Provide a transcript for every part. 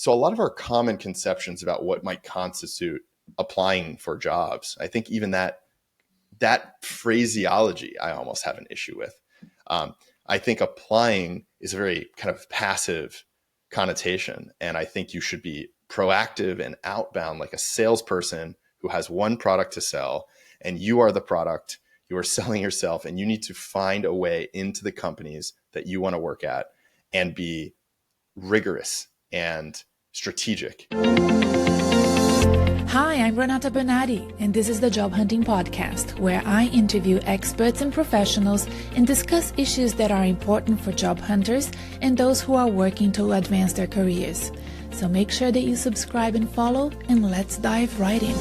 So a lot of our common conceptions about what might constitute applying for jobs, I think even that phraseology, I almost have an issue with. I think applying is a very kind of passive connotation. And I think you should be proactive and outbound like a salesperson who has one product to sell, and you are the product. You are selling yourself, and you need to find a way into the companies that you want to work at and be rigorous and strategic. Hi, I'm Renata Bernardi, and this is the Job Hunting Podcast, where I interview experts and professionals and discuss issues that are important for job hunters and those who are working to advance their careers. So make sure that you subscribe and follow, and let's dive right in.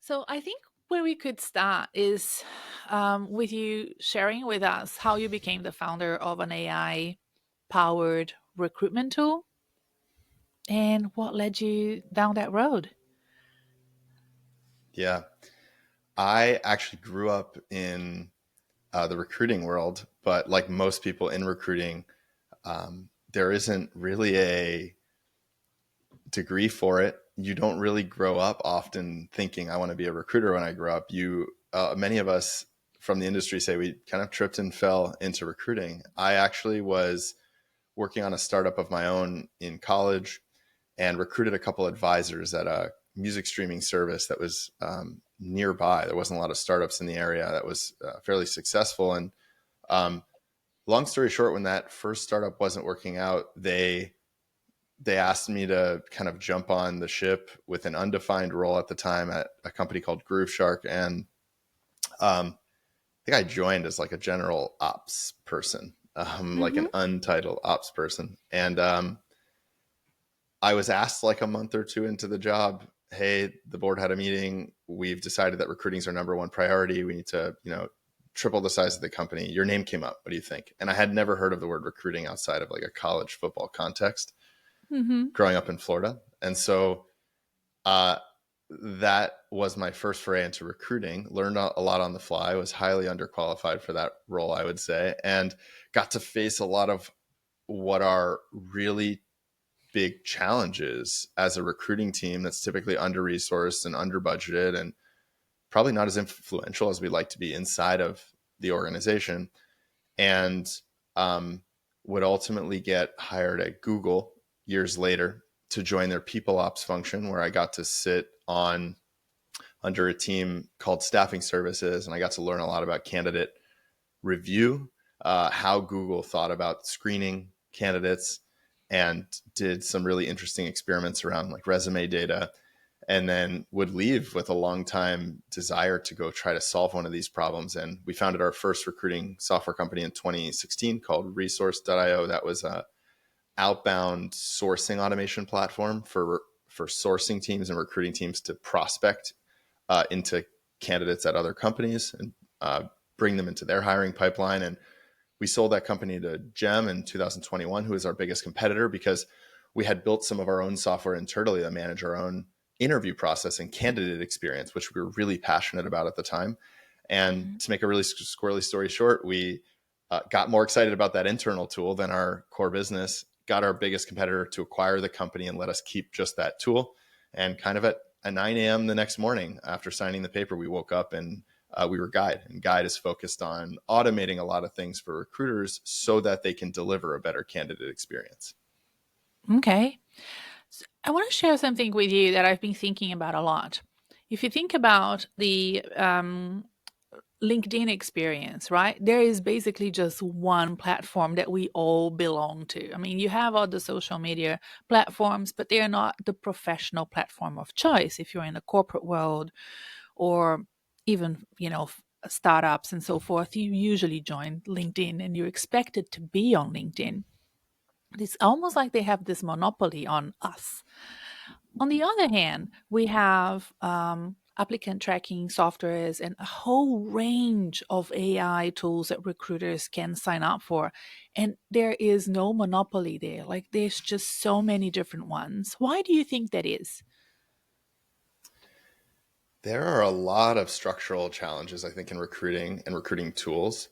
So I think where we could start is with you sharing with us how you became the founder of an AI-powered recruitment tool. And what led you down that road? Yeah, I actually grew up in the recruiting world, but like most people in recruiting, there isn't really a degree for it. You don't really grow up often thinking, I want to be a recruiter when I grow up. Many of us from the industry say we kind of tripped and fell into recruiting. I actually was working on a startup of my own in college and recruited a couple advisors at a music streaming service that was nearby. There wasn't a lot of startups in the area that was fairly successful. And long story short, when that first startup wasn't working out, they asked me to kind of jump on the ship with an undefined role at the time at a company called Groove Shark. And I think I joined as like a general ops person, like an untitled ops person. And I was asked like a month or two into the job, hey, the board had a meeting. We've decided that recruiting is our number one priority. We need to, triple the size of the company. Your name came up. What do you think? And I had never heard of the word recruiting outside of like a college football context growing up in Florida. And so that was my first foray into recruiting. Learned a lot on the fly. Was highly underqualified for that role, I would say, and got to face a lot of what are really big challenges as a recruiting team that's typically under-resourced and under-budgeted and probably not as influential as we'd like to be inside of the organization, and would ultimately get hired at Google years later to join their people ops function, where I got to sit under a team called staffing services. And I got to learn a lot about candidate review, how Google thought about screening candidates, and did some really interesting experiments around like resume data, and then would leave with a long time desire to go try to solve one of these problems. And we founded our first recruiting software company in 2016 called Resource.io. That was a outbound sourcing automation platform for sourcing teams and recruiting teams to prospect into candidates at other companies and bring them into their hiring pipeline. And we sold that company to Gem in 2021, who is our biggest competitor, because we had built some of our own software internally to manage our own interview process and candidate experience, which we were really passionate about at the time. And to make a really squirrely story short, we got more excited about that internal tool than our core business, got our biggest competitor to acquire the company and let us keep just that tool. And kind of at 9 a.m. the next morning after signing the paper, we woke up and we were Guide. And Guide is focused on automating a lot of things for recruiters so that they can deliver a better candidate experience. Okay. So I want to share something with you that I've been thinking about a lot. If you think about the LinkedIn experience, right? There is basically just one platform that we all belong to. I mean, you have all the social media platforms, but they are not the professional platform of choice. If you're in the corporate world or even, startups and so forth, you usually join LinkedIn and you're expected to be on LinkedIn. It's almost like they have this monopoly on us. On the other hand, we have applicant tracking softwares and a whole range of AI tools that recruiters can sign up for. And there is no monopoly there. Like there's just so many different ones. Why do you think that is? There are a lot of structural challenges, I think, in recruiting and recruiting tools.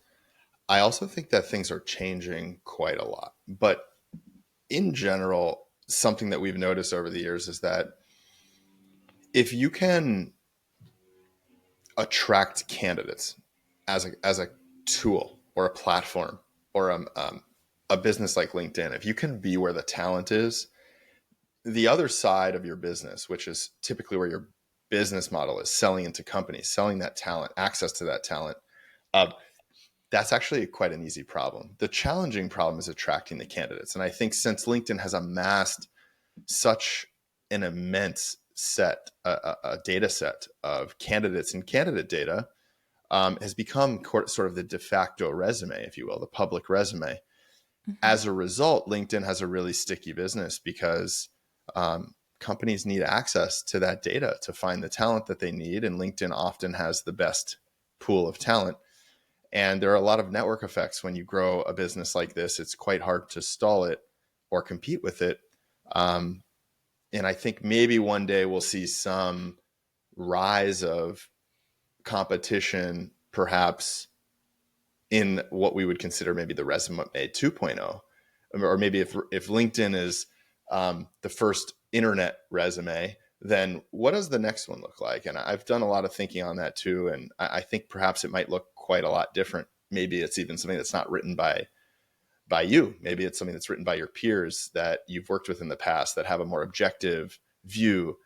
I also think that things are changing quite a lot. But in general, something that we've noticed over the years is that if you can attract candidates as a tool or a platform or a business like LinkedIn, if you can be where the talent is, the other side of your business, which is typically where your business model is selling into companies, selling that talent, access to that talent, uh, that's actually quite an easy problem. The challenging problem is attracting the candidates. And I think since LinkedIn has amassed such an immense a data set of candidates and candidate data, has become sort of the de facto resume, if you will, the public resume. Mhm. As a result, LinkedIn has a really sticky business because companies need access to that data to find the talent that they need. And LinkedIn often has the best pool of talent. And there are a lot of network effects when you grow a business like this. It's quite hard to stall it or compete with it. Um, and I think maybe one day we'll see some rise of competition, perhaps in what we would consider maybe the resume 2.0, or maybe if LinkedIn is the first internet resume, then what does the next one look like? And I've done a lot of thinking on that too, and I think perhaps it might look quite a lot different. Maybe it's even something that's not written by you. Maybe it's something that's written by your peers that you've worked with in the past that have a more objective view.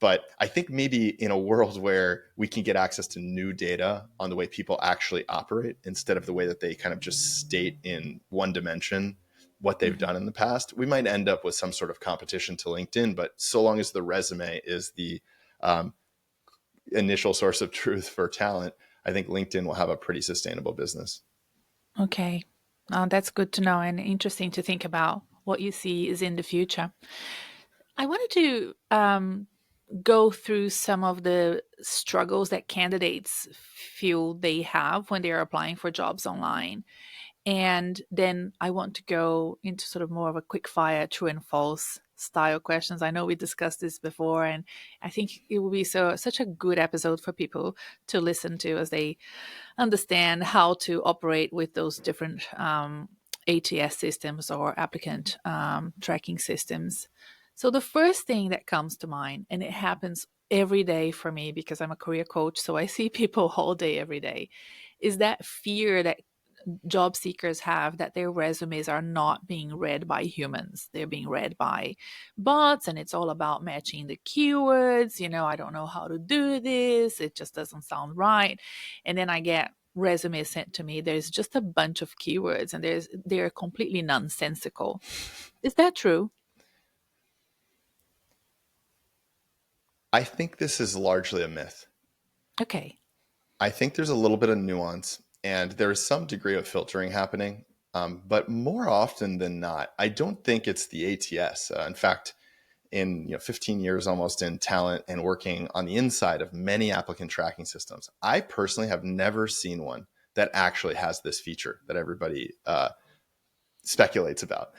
But I think maybe in a world where we can get access to new data on the way people actually operate instead of the way that they kind of just state in one dimension what they've Mhm. done in the past, we might end up with some sort of competition to LinkedIn. But so long as the resume is the um, initial source of truth for talent, I think LinkedIn will have a pretty sustainable business. Okay. That's good to know and interesting to think about what you see is in the future. I wanted to go through some of the struggles that candidates feel they have when they're applying for jobs online. And then I want to go into sort of more of a quick fire true and false style questions. I know we discussed this before, and I think it will be such a good episode for people to listen to as they understand how to operate with those different ATS systems or applicant tracking systems. So the first thing that comes to mind, and it happens every day for me because I'm a career coach, so I see people all day, every day, is that fear that job seekers have that their resumes are not being read by humans. They're being read by bots, and it's all about matching the keywords. I don't know how to do this. It just doesn't sound right. And then I get resumes sent to me. There's just a bunch of keywords, and they're completely nonsensical. Is that true? I think this is largely a myth. Okay. I think there's a little bit of nuance and there is some degree of filtering happening. But more often than not, I don't think it's the ATS. In fact, in 15 years almost in talent and working on the inside of many applicant tracking systems, I personally have never seen one that actually has this feature that everybody speculates about.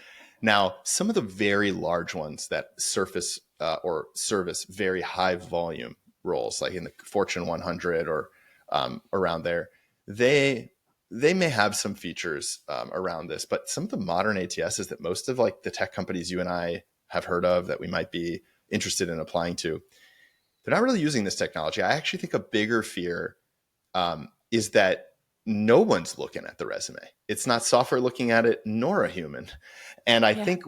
Now, some of the very large ones that surface or service very high volume roles, like in the Fortune 100 or around there, they they may have some features around this, but some of the modern ATSs that most of like the tech companies you and I have heard of that we might be interested in applying to, they're not really using this technology. I actually think a bigger fear is that no one's looking at the resume. It's not software looking at it, nor a human. And I Yeah. think,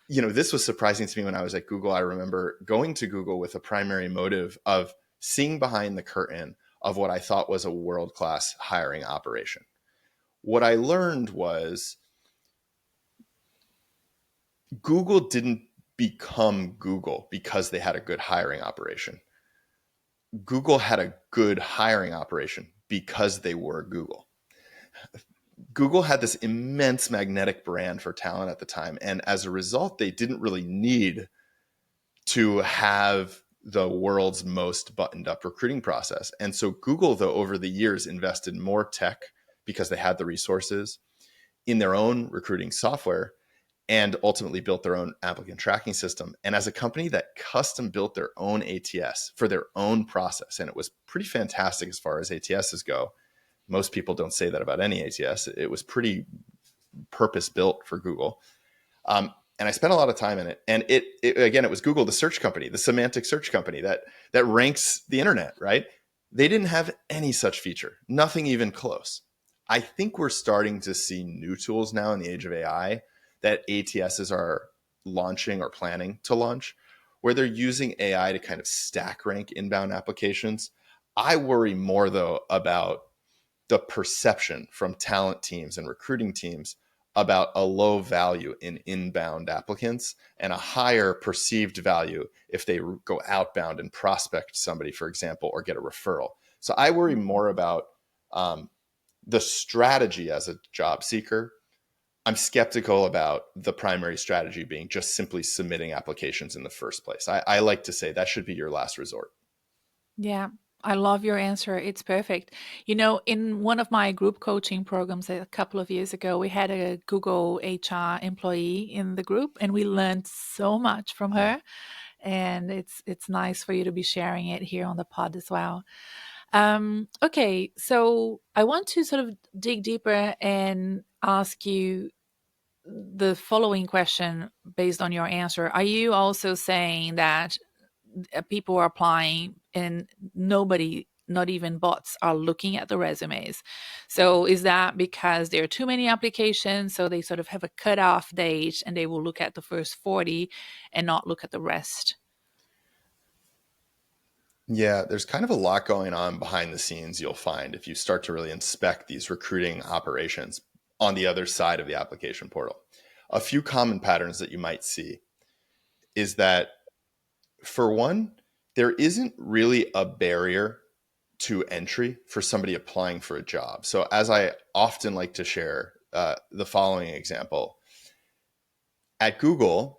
this was surprising to me when I was at Google. I remember going to Google with a primary motive of seeing behind the curtain of what I thought was a world class hiring operation. What I learned was Google didn't become Google because they had a good hiring operation. Google had a good hiring operation because they were Google. Google had this immense magnetic brand for talent at the time. And as a result, they didn't really need to have the world's most buttoned up recruiting process. And so Google, though, over the years invested more tech because they had the resources in their own recruiting software and ultimately built their own applicant tracking system. And as a company that custom built their own ATS for their own process, and it was pretty fantastic as far as ATSs go, Most people don't say that about any ATS. It was pretty purpose built for Google. And I spent a lot of time in it. And it was Google, the search company, the semantic search company that ranks the internet, right? They didn't have any such feature, nothing even close. I think we're starting to see new tools now in the age of AI that ATSs are launching or planning to launch, where they're using AI to kind of stack rank inbound applications. I worry more, though, about the perception from talent teams and recruiting teams about a low value in inbound applicants and a higher perceived value if they go outbound and prospect somebody, for example, or get a referral. So I worry more about the strategy as a job seeker. I'm skeptical about the primary strategy being just simply submitting applications in the first place. I like to say that should be your last resort. Yeah, I love your answer. It's perfect. You know, in one of my group coaching programs a couple of years ago, we had a Google HR employee in the group, and we learned so much from her. And it's nice for you to be sharing it here on the pod as well. Okay, so I want to sort of dig deeper and ask you the following question based on your answer. Are you also saying that people are applying and nobody, not even bots, are looking at the resumes? So is that because there are too many applications, so they sort of have a cutoff date and they will look at the first 40 and not look at the rest? Yeah, there's kind of a lot going on behind the scenes, you'll find, if you start to really inspect these recruiting operations on the other side of the application portal. A few common patterns that you might see is that, for one, there isn't really a barrier to entry for somebody applying for a job. So, as I often like to share, the following example at Google,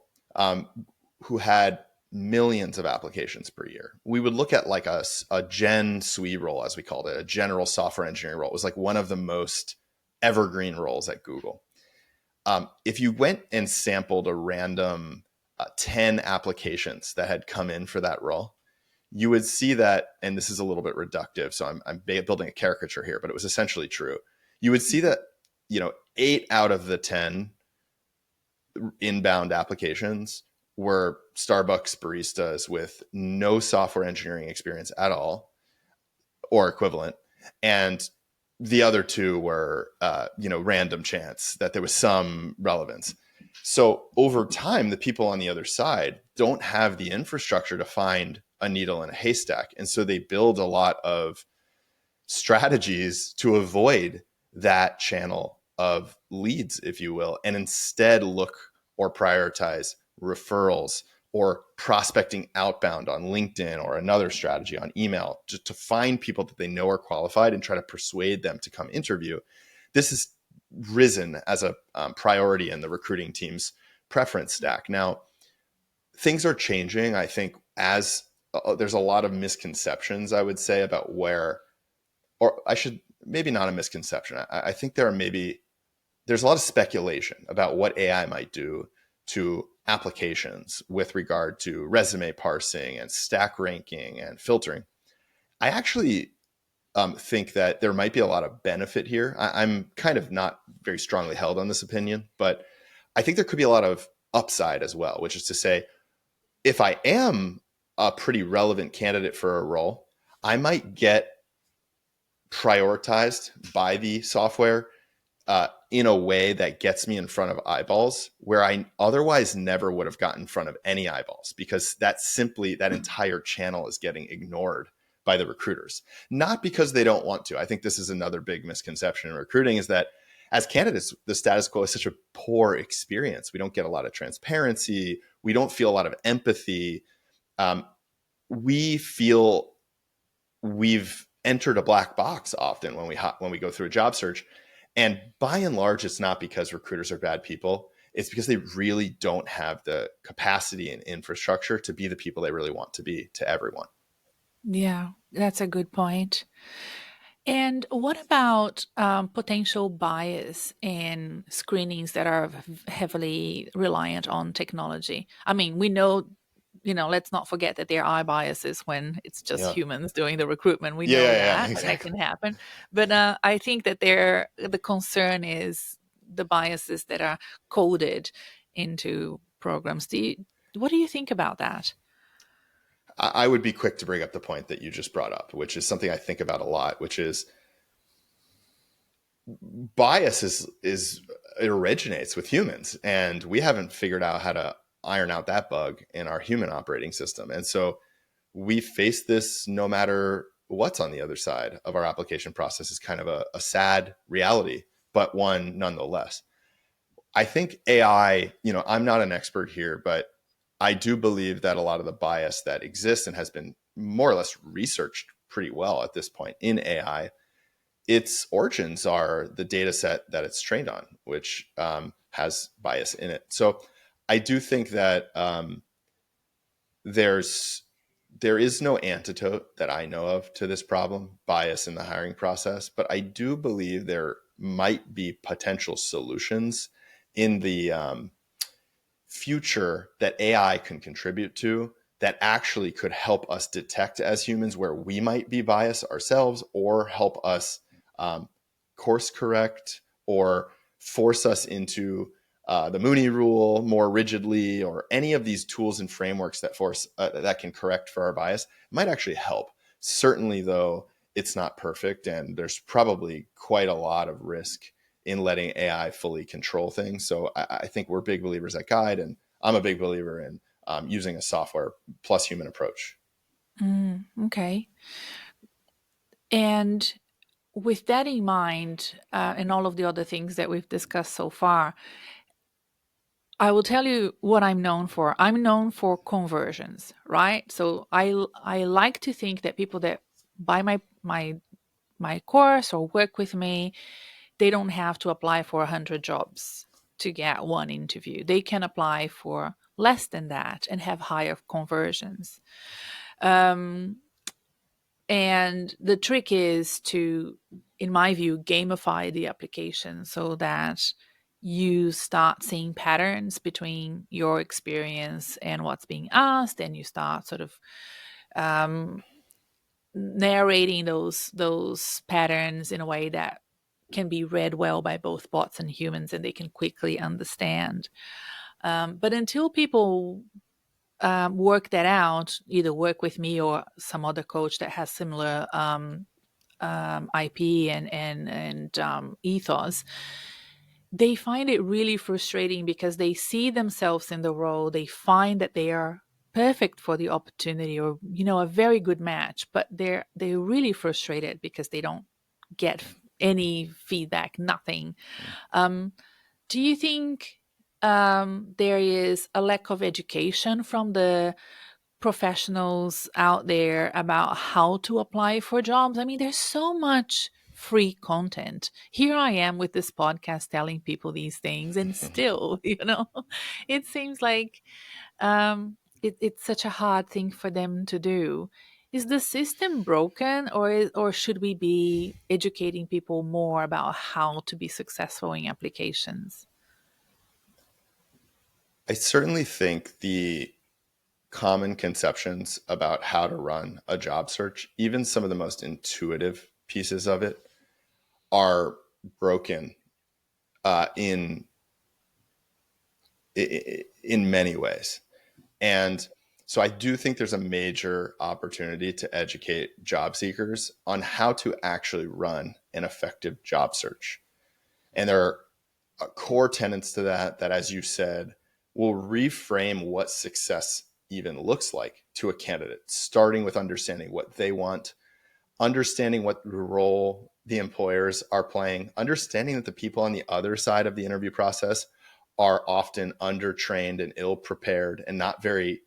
who had millions of applications per year, we would look at like a Gen SWE role, as we called it, a general software engineering role. It was like one of the most evergreen roles at Google. If you went and sampled a random 10 applications that had come in for that role, you would see that, and this is a little bit reductive, so I'm building a caricature here, but it was essentially true. You would see that, 8 out of the 10 inbound applications were Starbucks baristas with no software engineering experience at all or equivalent. And the other 2 were, random chance that there was some relevance. So over time, the people on the other side don't have the infrastructure to find a needle in a haystack. And so they build a lot of strategies to avoid that channel of leads, if you will, and instead look or prioritize referrals or prospecting outbound on LinkedIn or another strategy on email, just to find people that they know are qualified and try to persuade them to come interview. This has risen as a priority in the recruiting team's preference stack. Now, things are changing. I think as there's a lot of misconceptions, I would say, about where, or I should, maybe not a misconception. I think there's a lot of speculation about what AI might do to applications with regard to resume parsing and stack ranking and filtering. I actually think that there might be a lot of benefit here. I'm kind of not very strongly held on this opinion, but I think there could be a lot of upside as well, which is to say, if I am a pretty relevant candidate for a role, I might get prioritized by the software in a way that gets me in front of eyeballs where I otherwise never would have gotten in front of any eyeballs, because that entire channel is getting ignored by the recruiters. Not because they don't want to. I think this is another big misconception in recruiting, is that as candidates, the status quo is such a poor experience. We don't get a lot of transparency. We don't feel a lot of empathy. We feel we've entered a black box often when we go through a job search. And by and large, it's not because recruiters are bad people. It's because they really don't have the capacity and infrastructure to be the people they really want to be to everyone. Yeah, that's a good point. And what about potential bias in screenings that are heavily reliant on technology? I mean, we know let's not forget that there are biases when it's just Yeah. humans doing the recruitment. We Yeah, know yeah, yeah, that exactly. can happen. But I think that the concern is the biases that are coded into programs. What do you think about that? I would be quick to bring up the point that you just brought up, which is something I think about a lot, which is bias is it originates with humans, and we haven't figured out how to iron out that bug in our human operating system. And so we face this no matter what's on the other side of our application process. Is kind of a sad reality, but one nonetheless. I think AI, I'm not an expert here, but I do believe that a lot of the bias that exists and has been more or less researched pretty well at this point in AI, its origins are the data set that it's trained on, which has bias in it. So I do think that there's there is no antidote that I know of to this problem, bias in the hiring process, but I do believe there might be potential solutions in the future that AI can contribute to that actually could help us detect as humans where we might be biased ourselves, or help us course correct, or force us into the Mooney rule more rigidly, or any of these tools and frameworks that can correct for our bias might actually help. Certainly, though, it's not perfect, and there's probably quite a lot of risk in letting AI fully control things. So I think we're big believers at Guide, and I'm a big believer in using a software plus human approach. Okay. And with that in mind, and all of the other things that we've discussed so far, I will tell you what I'm known for. I'm known for conversions, right? So I like to think that people that buy my course or work with me, they don't have to apply for 100 jobs to get one interview. They can apply for less than that and have higher conversions. Um, and the trick is to, in my view, gamify the application so that you start seeing patterns between your experience and what's being asked, and you start sort of um, narrating those patterns in a way that can be read well by both bots and humans, and they can quickly understand. But until people work that out, either work with me or some other coach that has similar IP and ethos, they find it really frustrating because they see themselves in the role. They find that they are perfect for the opportunity, or a very good match, but they're really frustrated because they don't get any feedback, nothing. Um, do you think there is a lack of education from the professionals out there about how to apply for jobs? I mean, there's so much free content. Here I am with this podcast telling people these things, and still, it seems like it's such a hard thing for them to do. Is the system broken, or should we be educating people more about how to be successful in applications? I certainly think the common conceptions about how to run a job search, even some of the most intuitive pieces of it, are broken uh, in in many ways. And so I do think there's a major opportunity to educate job seekers on how to actually run an effective job search. And there are core tenets to that, as you said, will reframe what success even looks like to a candidate, starting with understanding what they want, understanding what role the employers are playing, understanding that the people on the other side of the interview process are often undertrained and ill prepared and not very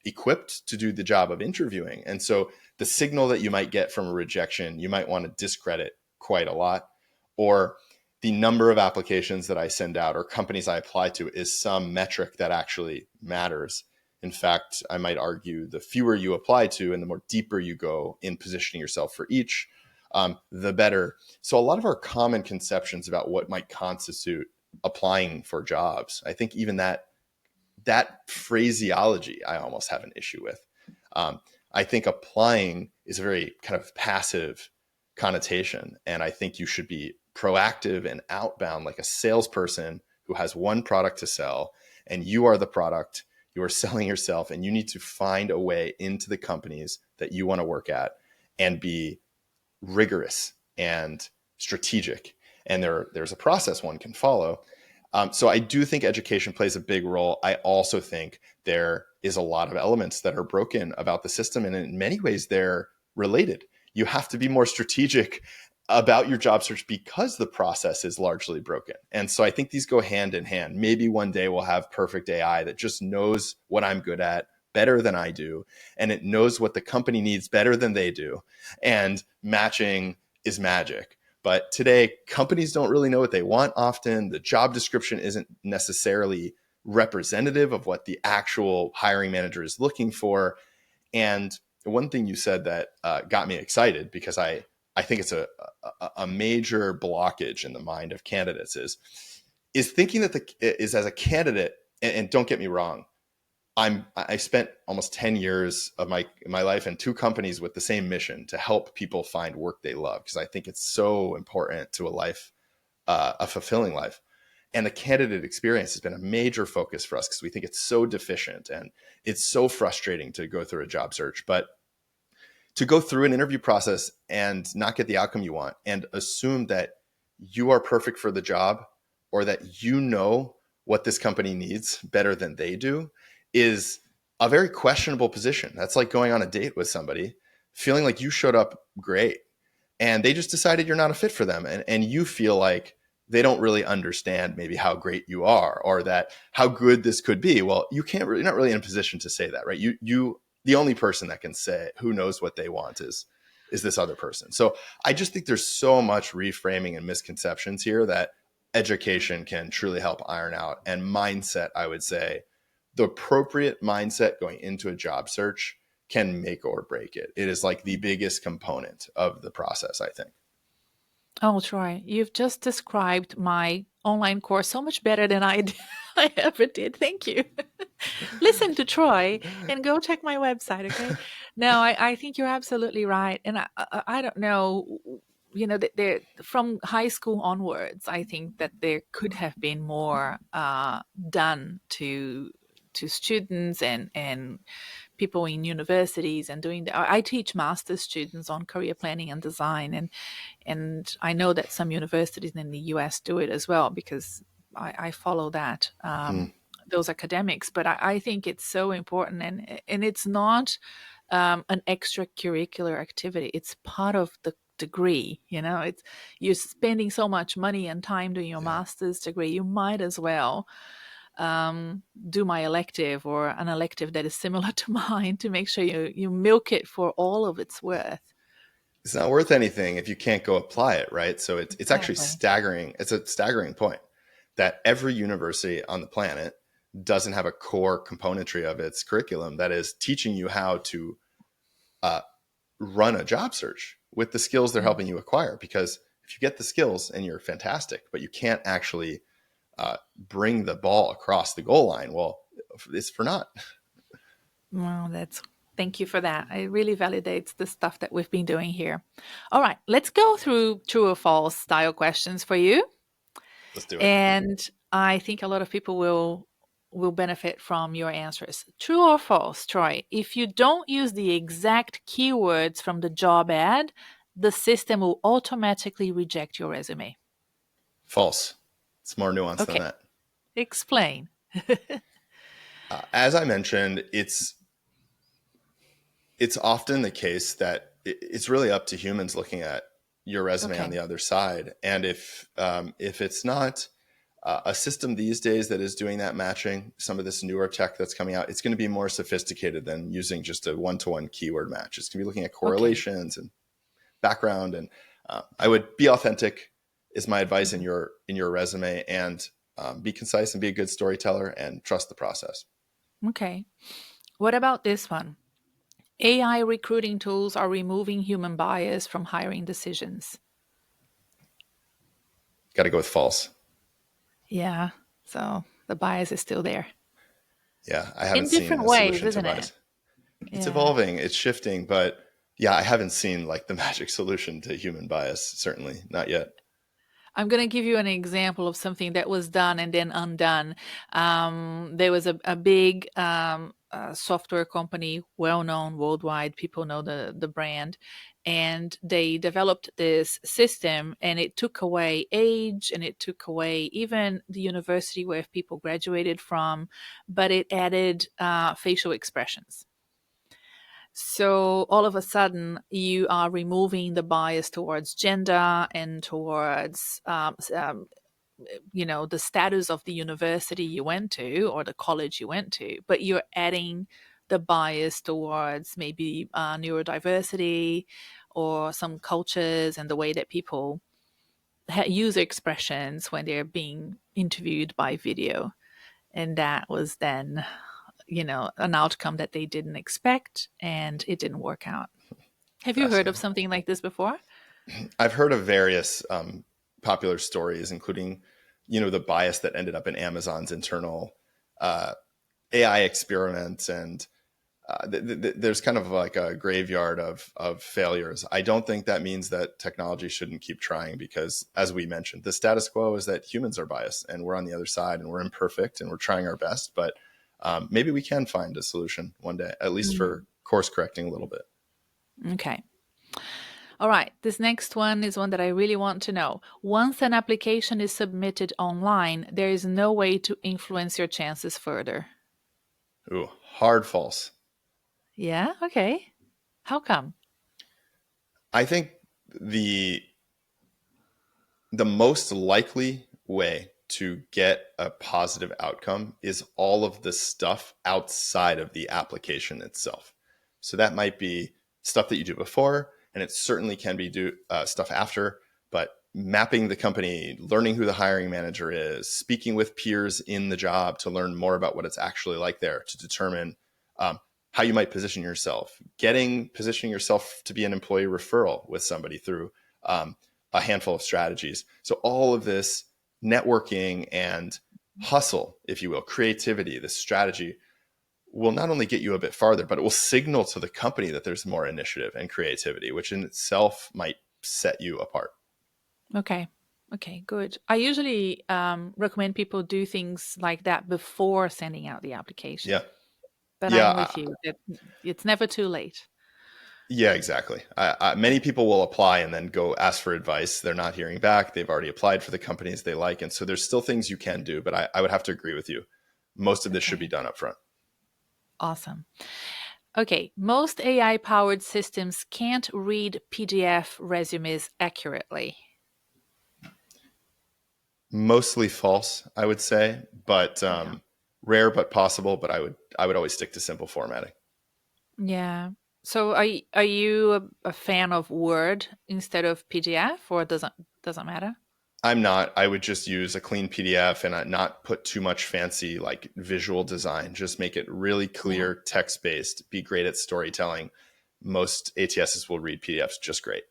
equipped to do the job of interviewing. And so the signal that you might get from a rejection, you might want to discredit quite a lot. Or the number of applications that I send out or companies I apply to is some metric that actually matters. In fact, I might argue the fewer you apply to and the more deeper you go in positioning yourself for each, the better. So a lot of our common conceptions about what might constitute applying for jobs, I think even that that phraseology I almost have an issue with. I think applying is a very kind of passive connotation. And I think you should be proactive and outbound, like a salesperson who has one product to sell, and you are the product, you are selling yourself, and you need to find a way into the companies that you want to work at and be rigorous and strategic. And there's a process one can follow. So I do think education plays a big role. I also think there is a lot of elements that are broken about the system, and in many ways they're related. You have to be more strategic about your job search because the process is largely broken. And so I think these go hand in hand. Maybe one day we'll have perfect AI that just knows what I'm good at better than I do, and it knows what the company needs better than they do. And matching is magic. But today, companies don't really know what they want often. The job description isn't necessarily representative of what the actual hiring manager is looking for. And one thing you said that got me excited, because I think it's a major blockage in the mind of candidates is thinking that is as a candidate, and don't get me wrong, I spent almost 10 years of my life in two companies with the same mission to help people find work they love, because I think it's so important to a life, a fulfilling life. And the candidate experience has been a major focus for us because we think it's so deficient and it's so frustrating to go through a job search. But to go through an interview process and not get the outcome you want and assume that you are perfect for the job, or that you know what this company needs better than they do, is a very questionable position. That's like going on a date with somebody, feeling like you showed up great and they just decided you're not a fit for them. And you feel like they don't really understand maybe how great you are, or that how good this could be. Well, you're not really in a position to say that, right? The only person that can say who knows what they want is this other person. So I just think there's so much reframing and misconceptions here that education can truly help iron out. And mindset, I would say, the appropriate mindset going into a job search can make or break it. It is like the biggest component of the process, I think. Oh, Troy, you've just described my online course so much better than I ever did. Thank you. Listen to Troy and go check my website, okay? No, I think you're absolutely right. And I don't know, from high school onwards, I think that there could have been more done to students and people in universities and doing I teach master's students on career planning and design, and I know that some universities in the US do it as well, because I follow that those academics. But I think it's so important, and it's not an extracurricular activity. It's part of the degree. It's you're spending so much money and time doing your master's degree. You might as well do my elective, or an elective that is similar to mine, to make sure you milk it for all of its worth. It's not worth anything if you can't go apply it, right? So it's actually Exactly. staggering. It's a staggering point that every university on the planet doesn't have a core componentry of its curriculum that is teaching you how to run a job search with the skills they're helping you acquire. Because if you get the skills and you're fantastic, but you can't actually bring the ball across the goal line, well, it's for naught. Well, thank you for that. It really validates the stuff that we've been doing here. All right, let's go through true or false style questions for you. Let's do it. And I think a lot of people will benefit from your answers. True or false, Troy? If you don't use the exact keywords from the job ad, the system will automatically reject your resume. False. It's more nuanced than Okay, that. explain. As I mentioned, it's often the case that it's really up to humans looking at your resume on the other side. And if it's not a system these days that is doing that matching, some of this newer tech that's coming out, it's going to be more sophisticated than using just a one-to-one keyword match. It's going to be looking at correlations and background. And I would be authentic is my advice in your resume, and be concise and be a good storyteller and trust the process. Okay. What about this one? AI recruiting tools are removing human bias from hiring decisions. Got to go with false. Yeah, so the bias is still there. Yeah, I haven't in seen different a ways, solution to isn't it? bias. It's Yeah. evolving, it's shifting, but yeah, I haven't seen like the magic solution to human bias. Certainly not yet. I'm going to give you an example of something that was done and then undone. There was a big software company, well known worldwide. People know the brand. And they developed this system, and it took away age and it took away even the university where people graduated from, but it added facial expressions. So all of a sudden, you are removing the bias towards gender and towards, the status of the university you went to or the college you went to, but you're adding the bias towards maybe neurodiversity or some cultures and the way that people use expressions when they're being interviewed by video. And that was then an outcome that they didn't expect, and it didn't work out. Have you heard of Fascinating. something like this before? I've heard of various popular stories, including, the bias that ended up in Amazon's internal uh, AI experiments, and there's kind of like a graveyard of failures. I don't think that means that technology shouldn't keep trying, because, as we mentioned, the status quo is that humans are biased and we're on the other side and we're imperfect and we're trying our best. But maybe we can find a solution one day, at least Mm. for course correcting a little bit. Okay. All right. This next one is one that I really want to know. Once an application is submitted online, there is no way to influence your chances further. Ooh, hard false. Yeah. Okay. How come? I think the the most likely way to get a positive outcome is all of the stuff outside of the application itself. So that might be stuff that you do before, and it certainly can be stuff after, but mapping the company, learning who the hiring manager is, speaking with peers in the job to learn more about what it's actually like there, to determine how you might position yourself, positioning yourself to be an employee referral with somebody through a handful of strategies. So all of this networking and hustle, if you will, creativity, this strategy will not only get you a bit farther, but it will signal to the company that there's more initiative and creativity, which in itself might set you apart. Okay. Okay, good. I usually recommend people do things like that before sending out the application. Yeah. But I'm Yeah. with you that it's never too late. Yeah, exactly. Many people will apply and then go ask for advice. They're not hearing back. They've already applied for the companies they like. And so there's still things you can do, but I would have to agree with you. Most of this should be Okay. done up front. Awesome. Okay, most AI powered systems can't read PDF resumes accurately. Mostly false, I would say, but Yeah. rare but possible. But I would always stick to simple formatting. Yeah. So are you a fan of Word instead of PDF, or doesn't matter? I'm not. I would just use a clean PDF and not put too much fancy like visual design. Just make it really Yeah. clear, text based. Be great at storytelling. Most ATSs will read PDFs just great.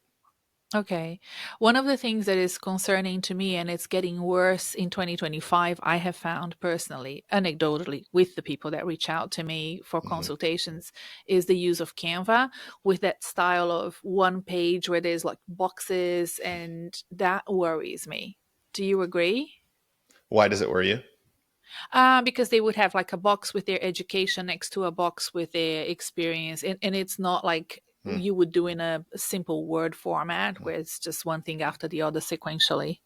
Okay. One of the things that is concerning to me, and it's getting worse in 2025, I have found personally, anecdotally, with the people that reach out to me for Mhm. consultations, is the use of Canva with that style of one page where there's like boxes, and that worries me. Do you agree? Why does it worry you? Because they would have like a box with their education next to a box with their experience. And it's not like Hmm. you would do in a simple Word format where it's just one thing after the other sequentially.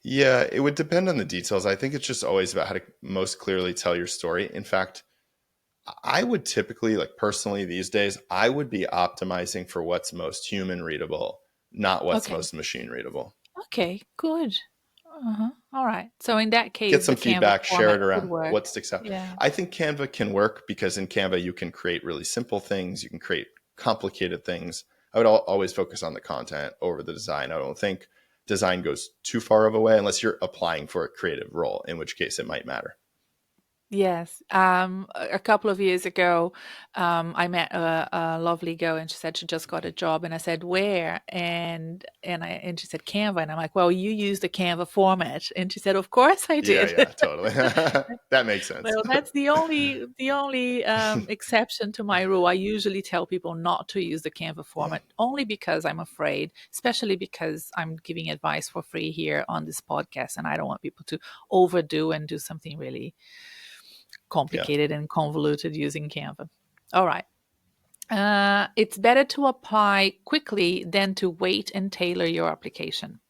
Yeah, it would depend on the details. I think it's just always about how to most clearly tell your story. In fact, I would typically, like personally these days, I would be optimizing for what's most human readable, not what's Okay. most machine readable. Okay, good. All right. So in that Get case, the some Canva feedback, share format it could around. work. What sticks out? Yeah. I think Canva can work because in Canva you can create really simple things. You can create complicated things. I would always focus on the content over the design. I don't think design goes too far of a way unless you're applying for a creative role, in which case it might matter. Yes. A couple of years ago, I met a lovely girl, and she said she just got a job, and I said, "Where?" And she said, "Canva," and I'm like, "Well, you use the Canva format," and she said, "Of course I Yeah, did." yeah, totally. That makes sense. Well, that's the only exception to my rule. I usually tell people not to use the Canva format only because I'm afraid, especially because I'm giving advice for free here on this podcast, and I don't want people to overdo and do something really Yeah. complicated and convoluted using Canva. All right. It's better to apply quickly than to wait and tailor your application.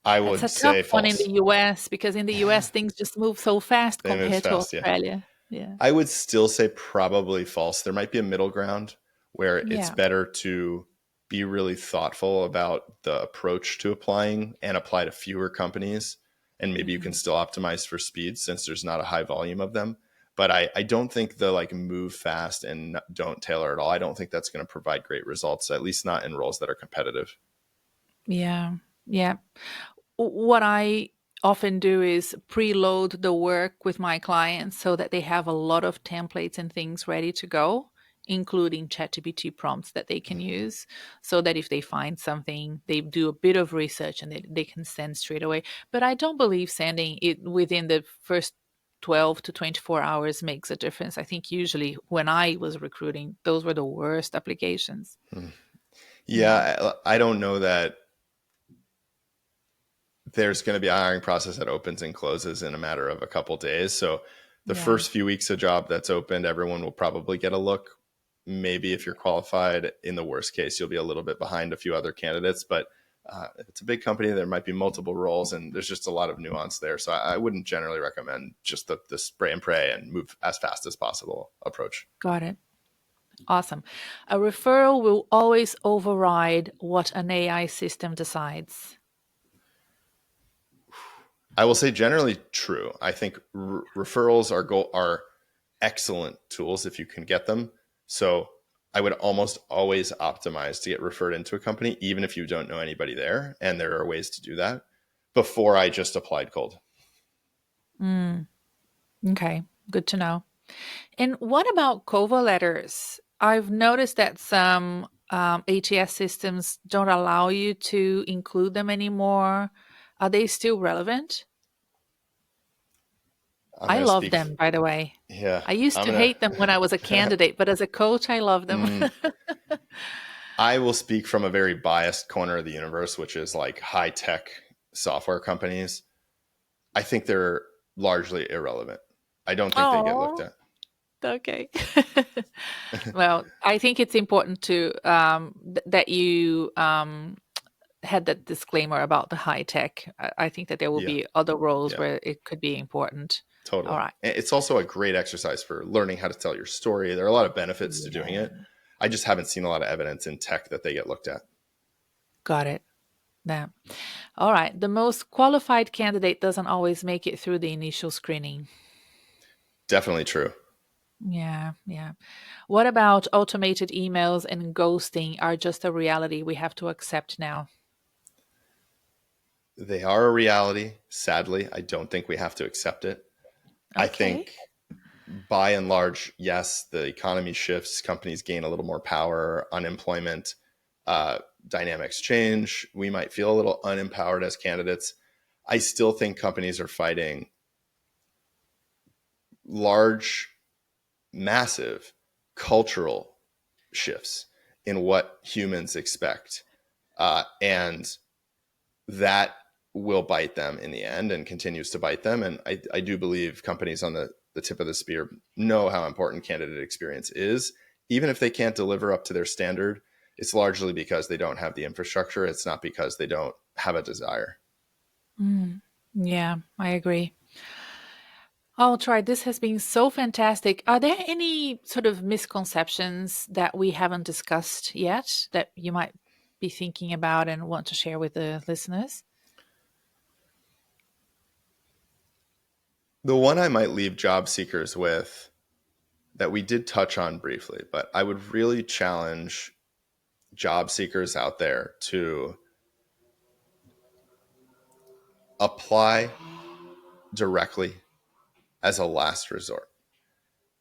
I That's would a tough say one in the false. US because in the US things just move so fast They move compared to fast, yeah. Australia. Yeah. I would still say probably false. There might be a middle ground where it's Yeah. better to be really thoughtful about the approach to applying and apply to fewer companies. And maybe you can Mhm. still optimize for speed since there's not a high volume of them. But I don't think the like move fast and don't tailor at all. I don't think that's going to provide great results, at least not in roles that are competitive. Yeah. Yeah. What I often do is preload the work with my clients so that they have a lot of templates and things ready to go, including ChatGPT prompts that they can use, so that if they find something, they do a bit of research and they can send straight away. But I don't believe sending it within the first 12 to 24 hours makes a difference. I think usually when I was recruiting, those were the worst applications. Hmm. Yeah. Yeah, I don't know that there's going to be a hiring process that opens and closes in a matter of a couple days. So the Yeah. first few weeks a job that's opened, everyone will probably get a look. Maybe if you're qualified, in the worst case, you'll be a little bit behind a few other candidates. But if it's a big company, there might be multiple roles, and there's just a lot of nuance there. So I wouldn't generally recommend just the spray and pray and move as fast as possible approach. Got it. Awesome. A referral will always override what an AI system decides. I will say generally true. I think referrals are excellent tools if you can get them. So I would almost always optimize to get referred into a company, even if you don't know anybody there. And there are ways to do that before I just applied cold. Mm, okay, good to know. And what about cover letters? I've noticed that some ATS systems don't allow you to include them anymore. Are they still relevant? I'm I going to love speak. them, by the way. Yeah, I used I'm to going hate them when I was a to. candidate, but as a coach, I love them. I will speak from a very biased corner of the universe, which is like high tech software companies. I think they're largely irrelevant. I don't think they get looked Oh, at. okay. Well, I think it's important to that you had that disclaimer about the high tech. I think that there will Yeah, be other roles yeah. where it could be important. All Totally. right. It's also a great exercise for learning how to tell your story. There are a lot of benefits to doing Yeah. it. I just haven't seen a lot of evidence in tech that they get looked at. Got it. Yeah. All right. The most qualified candidate doesn't always make it through the initial screening. Definitely true. Yeah. Yeah. What about automated emails and ghosting are just a reality we have to accept now? They are a reality. Sadly, I don't think we have to accept it. I Okay. think by and large, yes, the economy shifts, companies gain a little more power, unemployment dynamics change. We might feel a little unempowered as candidates. I still think companies are fighting large, massive cultural shifts in what humans expect. And that will bite them in the end and continues to bite them. And I do believe companies on the tip of the spear know how important candidate experience is. Even if they can't deliver up to their standard, it's largely because they don't have the infrastructure. It's not because they don't have a desire. Mm. Yeah, I agree. Oh, Troy, this has been so fantastic. Are there any sort of misconceptions that we haven't discussed yet that you might be thinking about and want to share with the listeners? The one I might leave job seekers with that we did touch on briefly, but I would really challenge job seekers out there to apply directly as a last resort.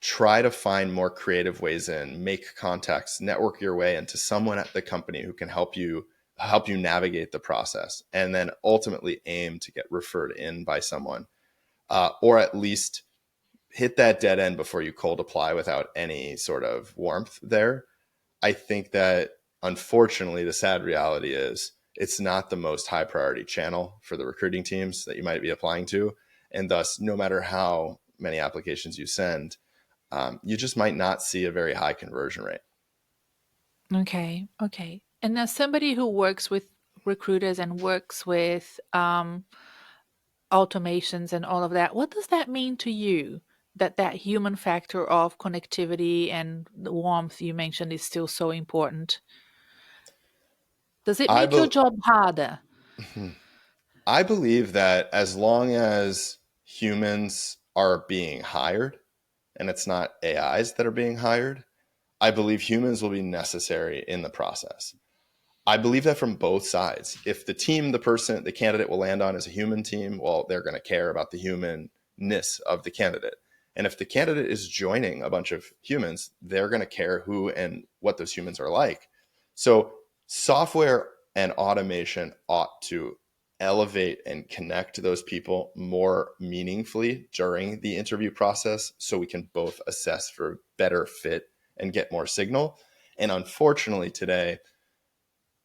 Try to find more creative ways in, make contacts, network your way into someone at the company who can help you navigate the process, and then ultimately aim to get referred in by someone, or at least hit that dead end before you cold apply without any sort of warmth there. I think that unfortunately, the sad reality is it's not the most high priority channel for the recruiting teams that you might be applying to. And thus, no matter how many applications you send, you just might not see a very high conversion rate. Okay. Okay. And as somebody who works with recruiters and works with automations and all of that, what does that mean to you? That human factor of connectivity and the warmth you mentioned is still so important. Does it I, make your be- job harder? I believe that as long as humans are being hired and it's not AIs that are being hired, I believe humans will be necessary in the process. I believe that from both sides. If the candidate will land on is a human team, well, they're going to care about the humanness of the candidate. And if the candidate is joining a bunch of humans, they're going to care who and what those humans are like. So software and automation ought to elevate and connect those people more meaningfully during the interview process so we can both assess for better fit and get more signal. And unfortunately today,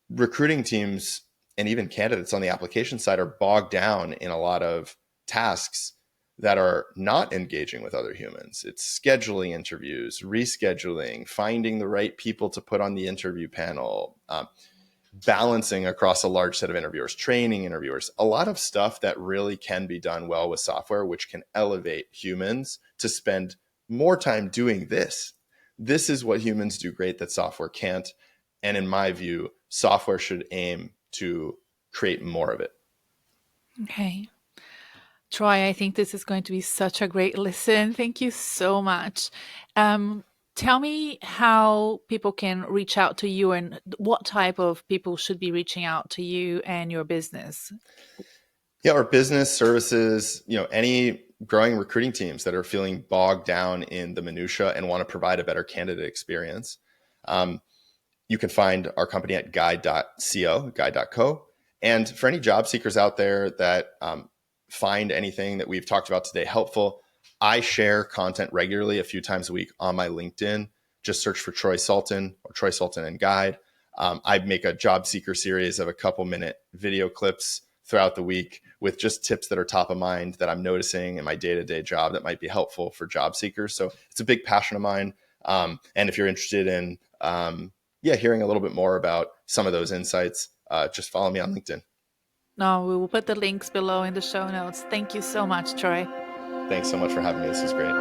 recruiting teams and even candidates on the application side are bogged down in a lot of tasks that are not engaging with other humans. It's scheduling interviews, rescheduling, finding the right people to put on the interview panel, balancing across a large set of interviewers, training interviewers, a lot of stuff that really can be done well with software, which can elevate humans to spend more time doing this. This is what humans do great that software can't. And in my view, software should aim to create more of it. Okay. Troy, I think this is going to be such a great listen. Thank you so much. Um, Tell me how people can reach out to you and what type of people should be reaching out to you and your business. Yeah, our business services, any growing recruiting teams that are feeling bogged down in the minutia and want to provide a better candidate experience. You can find our company at guide.co. And for any job seekers out there that find anything that we've talked about today helpful, I share content regularly a few times a week on my LinkedIn. Just search for Troy Sultan or Troy Sultan and Guide. I make a job seeker series of a couple minute video clips throughout the week with just tips that are top of mind that I'm noticing in my day-to-day job that might be helpful for job seekers. So it's a big passion of mine. And if you're interested in hearing a little bit more about some of those insights, just follow me on LinkedIn. No, we will put the links below in the show notes. Thank you so much, Troy. Thanks so much for having me. This is great.